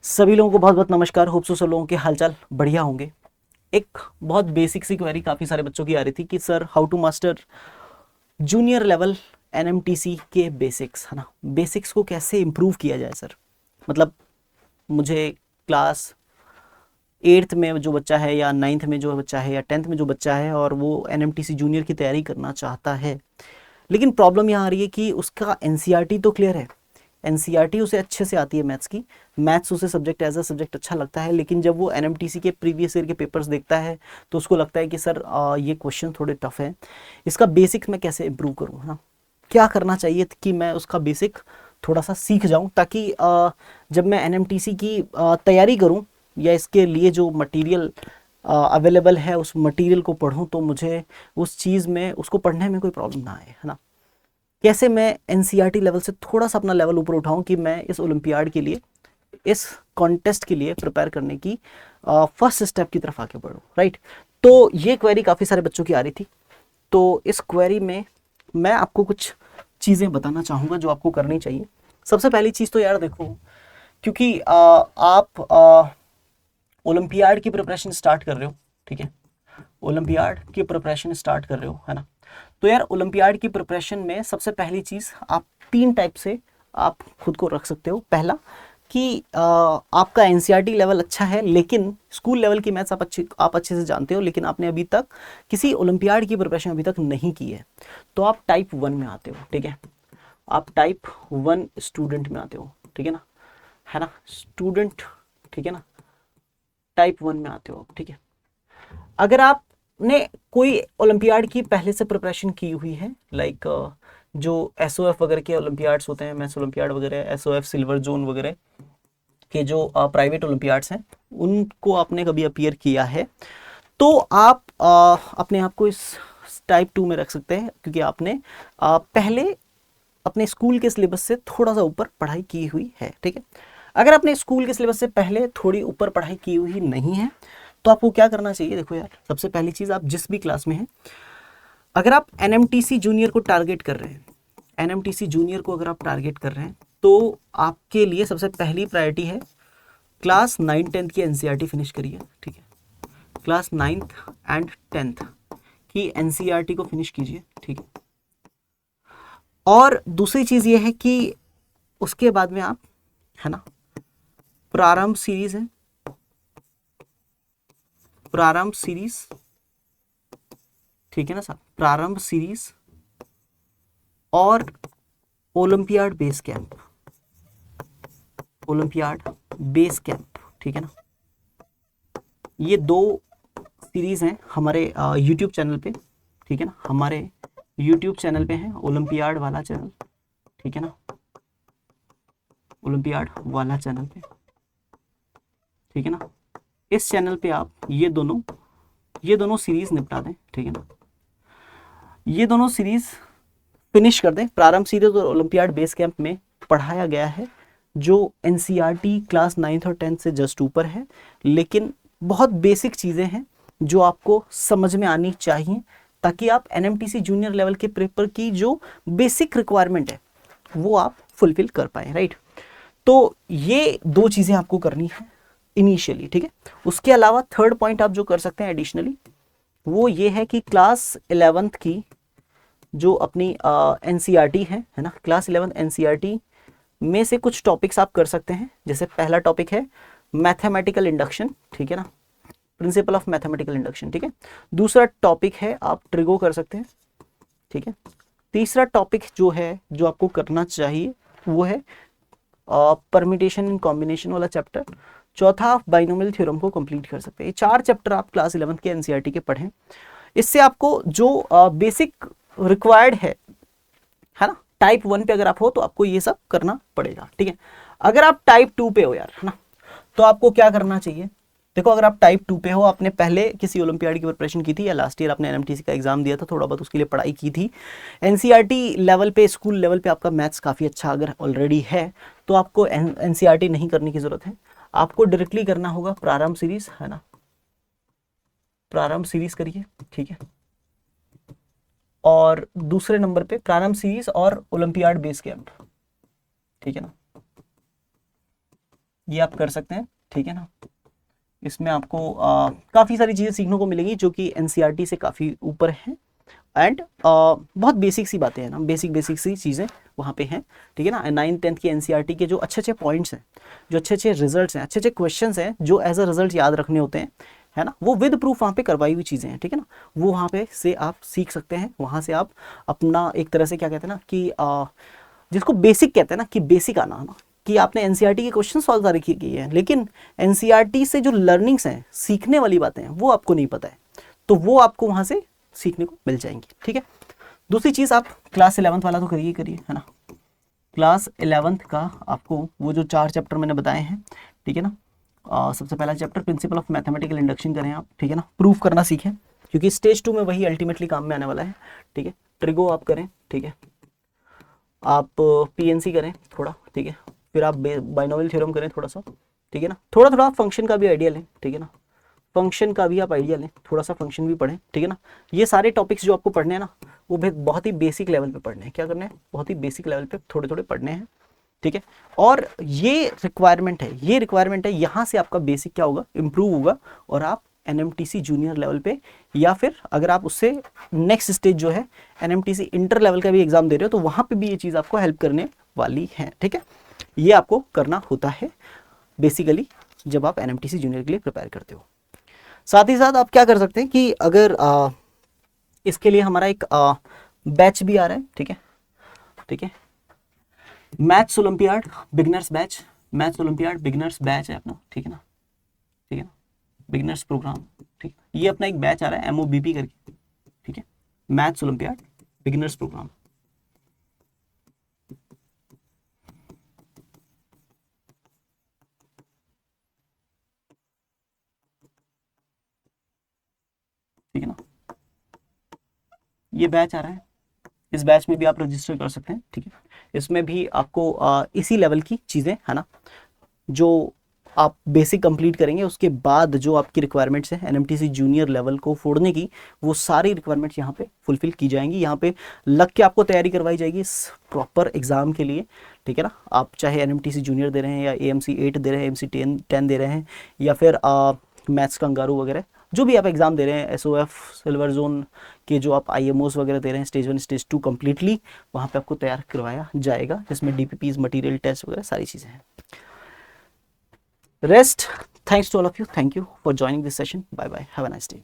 सभी लोगों को बहुत बहुत नमस्कार। होप सो सब लोगों के हालचाल बढ़िया होंगे। एक बहुत बेसिक सी क्वेरी काफ़ी सारे बच्चों की आ रही थी कि sir how to master junior level NMTC के बेसिक्स, है ना। बेसिक्स को कैसे इम्प्रूव किया जाए सर। मतलब मुझे क्लास एट्थ में जो बच्चा है या नाइन्थ में जो बच्चा है या टेंथ में जो बच्चा है और वो एनएमटीसी जूनियर की तैयारी करना चाहता है, लेकिन प्रॉब्लम यहाँ आ रही है कि उसका एनसीईआरटी तो क्लियर है, एनसीईआरटी उसे अच्छे से आती है मैथ्स की, मैथ्स उसे सब्जेक्ट एज अ सब्जेक्ट अच्छा लगता है, लेकिन जब वो एनएमटीसी के प्रीवियस ईयर के पेपर्स देखता है तो उसको लगता है कि सर ये क्वेश्चन थोड़े टफ है, इसका बेसिक्स मैं कैसे इम्प्रूव करूँ, है ना। क्या करना चाहिए कि मैं उसका बेसिक थोड़ा सा सीख जाऊँ ताकि जब मैं एनएमटीसी की तैयारी करूँ या इसके लिए जो मटेरियल अवेलेबल है उस मटेरियल को पढूं तो मुझे उस चीज़ में उसको पढ़ने में कोई प्रॉब्लम ना आए, है ना। कैसे मैं एनसीईआरटी लेवल से थोड़ा सा अपना लेवल ऊपर उठाऊं कि मैं इस ओलंपियाड के लिए, इस कॉन्टेस्ट के लिए प्रिपेयर करने की फर्स्ट स्टेप की तरफ आगे बढ़ूं, राइट। तो ये क्वेरी काफ़ी सारे बच्चों की आ रही थी। तो इस क्वेरी में मैं आपको कुछ चीज़ें बताना चाहूँगा जो आपको करनी चाहिए। सबसे पहली चीज़ तो यार देखो, क्योंकि आप ओलंपियाड की प्रिपरेशन स्टार्ट कर रहे हो, ठीक है, ओलंपियाड की प्रिपरेशन स्टार्ट कर रहे हो, है ना। तो यार ओलंपियाड की प्रिपरेशन में सबसे पहली चीज़ आप तीन टाइप से आप खुद को रख सकते हो। पहला कि आपका एनसीईआरटी लेवल अच्छा है लेकिन स्कूल लेवल की मैथ्स आप अच्छे से जानते हो, लेकिन आपने अभी तक किसी ओलंपियाड की प्रिपरेशन अभी तक नहीं की है, तो आप टाइप 1 में आते हो, ठीक है। आप टाइप 1 स्टूडेंट में आते हो, ठीक है ना स्टूडेंट, ठीक है ना, टाइप 1 में आते हो, ठीक है। अगर आपने कोई ओलंपियाड की पहले से प्रिपरेशन की हुई है, लाइक जो एसओएफ वगैरह के ओलंपियाड्स होते हैं, मैथ्स ओलंपियाड वगैरह, एसओएफ सिल्वर जोन वगैरह के जो प्राइवेट ओलंपियाड्स हैं, उनको आपने कभी अपीयर किया है, तो आप अपने आप को इस टाइप 2 में रख सकते हैं, क्योंकि आपने पहले अपने स्कूल के सिलेबस से थोड़ा सा ऊपर पढ़ाई की हुई है, ठीक है। अगर आपने स्कूल के सिलेबस से पहले थोड़ी ऊपर पढ़ाई की हुई नहीं है तो आपको क्या करना चाहिए। देखो यार, सबसे पहली चीज़, आप जिस भी क्लास में हैं, अगर आप एनएमटीसी जूनियर को टारगेट कर रहे हैं, एनएमटीसी जूनियर को अगर आप टारगेट कर रहे हैं तो आपके लिए सबसे पहली प्रायोरिटी है क्लास 9 10 की एनसीईआरटी फिनिश करिए, ठीक है। क्लास 9th एंड 10th की एनसीईआरटी को फिनिश कीजिए, ठीक है। और दूसरी चीज़ ये है कि उसके बाद में आप, है ना, प्रारंभ सीरीज है, प्रारंभ सीरीज, ठीक है ना साहब, प्रारंभ सीरीज और olympiad base camp, olympiad base camp, ठीक है ना। ये दो सीरीज हैं हमारे यूट्यूब चैनल पे, ठीक है ना, हमारे यूट्यूब चैनल पे है ओलंपियाड वाला चैनल, ठीक है ना, ओलंपियाड वाला चैनल पे, ठीक है ना। इस चैनल पे आप ये दोनों सीरीज निपटा दें, ठीक है ना। ये दोनों सीरीज फिनिश कर दें। प्रारंभ सीरीज और ओलंपियाड बेस कैंप में पढ़ाया गया है जो एनसीईआरटी क्लास 9th और 10th से जस्ट ऊपर है, लेकिन बहुत बेसिक चीज़ें हैं जो आपको समझ में आनी चाहिए ताकि आप एनएमटीसी जूनियर लेवल के पेपर की जो बेसिक रिक्वायरमेंट है वो आप फुलफिल कर पाए, राइट। तो ये दो चीज़ें आपको करनी है इनिशियली, ठीक है। उसके अलावा थर्ड पॉइंट आप जो कर सकते हैं एडिशनली, वो ये है कि क्लास 11th की जो अपनी एनसीईआरटी है ना, क्लास 11 एनसीईआरटी में से कुछ टॉपिक्स आप कर सकते हैं। जैसे पहला टॉपिक है मैथमेटिकल इंडक्शन, ठीक है ना, प्रिंसिपल ऑफ मैथमेटिकल इंडक्शन, ठीक है। दूसरा टॉपिक है आप ट्रिगो कर सकते हैं, ठीक है। तीसरा टॉपिक जो है जो आपको करना चाहिए वो है परमिटेशन एंड कॉम्बिनेशन वाला चैप्टर। चौथा आप बाइनोमियल थ्योरम को कंप्लीट कर सकते हैं। ये चार चैप्टर आप क्लास 11 के एनसीईआरटी के पढ़ें। इससे आपको जो बेसिक रिक्वायर्ड है ना, टाइप 1 पे अगर आप हो तो आपको ये सब करना पड़ेगा, ठीक है। अगर आप टाइप 2 पे हो यार, है ना, तो आपको क्या करना चाहिए। देखो, अगर आप टाइप 2 पे हो, आपने पहले किसी ओलंपियाड की प्रिपरेशन की थी या लास्ट ईयर आपने एनएमटीसी का एग्जाम दिया था, थोड़ा बहुत उसके लिए पढ़ाई की थी, एनसीईआरटी लेवल पे, स्कूल लेवल पे आपका मैथ्स काफ़ी अच्छा अगर ऑलरेडी है तो आपको एनसीईआरटी नहीं करने की ज़रूरत है। आपको डायरेक्टली करना होगा प्रारंभ सीरीज, है ना, प्रारंभ सीरीज करिए, ठीक है। और दूसरे नंबर पे प्रारंभ सीरीज और ओलंपियाड बेस कैंप, ठीक है ना। ये आप कर सकते हैं, ठीक है ना। इसमें आपको काफ़ी सारी चीज़ें सीखने को मिलेगी जो कि एनसीईआरटी से काफ़ी ऊपर है, एंड बहुत बेसिक सी बातें हैं ना, बेसिक सी चीज़ें वहाँ पे हैं, ठीक है ना। 9th-10th की एनसीईआरटी के जो अच्छे अच्छे पॉइंट्स हैं, जो अच्छे अच्छे रिजल्ट्स हैं, अच्छे अच्छे क्वेश्चंस हैं जो एज अ रिजल्ट याद रखने होते हैं, है ना, वो विद प्रूफ वहाँ पे करवाई हुई चीज़ें हैं, ठीक है ना। वो वहाँ पे से आप सीख सकते हैं, वहाँ से आप अपना एक तरह से क्या कहते हैं ना कि जिसको बेसिक कहते हैं ना, कि बेसिक आना है ना, कि आपने एनसीईआरटी के क्वेश्चन सॉल्व सारे किए हैं, लेकिन एनसीईआरटी से जो लर्निंग्स हैं, सीखने वाली बातें हैं, वो आपको नहीं पता है, तो वो आपको वहाँ से सीखने को मिल जाएंगी, ठीक है। दूसरी चीज़, आप क्लास 11th वाला तो करिए करिए, है ना। क्लास 11th का आपको वो जो 4 चैप्टर मैंने बताए हैं, ठीक है ना। सबसे पहला chapter principle of mathematical induction करें आप, ठीक है ना, प्रूफ करना सीखें, क्योंकि स्टेज 2 में वही अल्टीमेटली काम में आने वाला है, ठीक है। ट्रिगो आप करें, ठीक है। आप पीएनसी करें थोड़ा, ठीक है। फिर आप बाइनोमियल थ्योरम करें थोड़ा सा, ठीक है ना। थोड़ा थोड़ा फंक्शन का भी आइडिया लें, ठीक है ना। फंक्शन का भी आप आइडिया लें, थोड़ा सा फंक्शन भी पढ़ें, ठीक है ना। ये सारे टॉपिक्स जो आपको पढ़ने हैं ना, वो बहुत ही बेसिक लेवल पे पढ़ने हैं। क्या करने हैं? बहुत ही बेसिक लेवल पे थोड़े थोड़े पढ़ने हैं, ठीक है। और ये रिक्वायरमेंट है, यहाँ से आपका बेसिक क्या होगा, इंप्रूव होगा, और आप एनएमटीसी जूनियर लेवल पे, या फिर अगर आप उससे नेक्स्ट स्टेज जो है एनएमटीसी इंटर लेवल का भी एग्जाम दे रहे हो, तो वहाँ पे भी ये चीज़ आपको हेल्प करने वाली है, ठीक है। ये आपको करना होता है बेसिकली जब आप एनएमटीसी जूनियर के लिए प्रिपेयर करते हो। साथ ही साथ आप क्या कर सकते हैं कि अगर इसके लिए हमारा एक बैच भी आ रहा है, ठीक है, ठीक है। Maths olympiad beginners batch, maths olympiad beginners batch है अपना, ठीक है ना, ठीक है ना, बिगनर्स प्रोग्राम, ठीक है। ये अपना एक बैच आ रहा है MOBP करके, ठीक है, मैथ्स ओलंपियाड बिगनर्स प्रोग्राम, ठीक है ना। ये बैच आ रहा है, इस बैच में भी आप रजिस्टर कर सकते हैं, ठीक है। इसमें भी आपको इसी लेवल की चीज़ें, है ना, जो आप बेसिक कंप्लीट करेंगे, उसके बाद जो आपकी रिक्वायरमेंट्स हैं एनएमटीसी जूनियर लेवल को फोड़ने की, वो सारी रिक्वायरमेंट्स यहाँ पे फुलफिल की जाएंगी। यहाँ पे लग के आपको तैयारी करवाई जाएगी इस प्रॉपर एग्जाम के लिए, ठीक है ना। आप चाहे एनएमटीसी जूनियर दे रहे हैं, या AMC 8 दे रहे हैं, AMC 10 दे रहे हैं, या फिर मैथ्स कंगारू वगैरह, जो भी आप एग्ज़ाम दे रहे हैं, SOF सिल्वर जोन के जो आप IMOs वगैरह दे रहे हैं, स्टेज 1 स्टेज 2 कम्प्लीटली वहाँ पे आपको तैयार करवाया जाएगा, जिसमें DPPs मटीरियल टेस्ट वगैरह सारी चीज़ें हैं। Rest. Thanks to all of you. Thank you for joining this session. Bye bye. Have a nice day.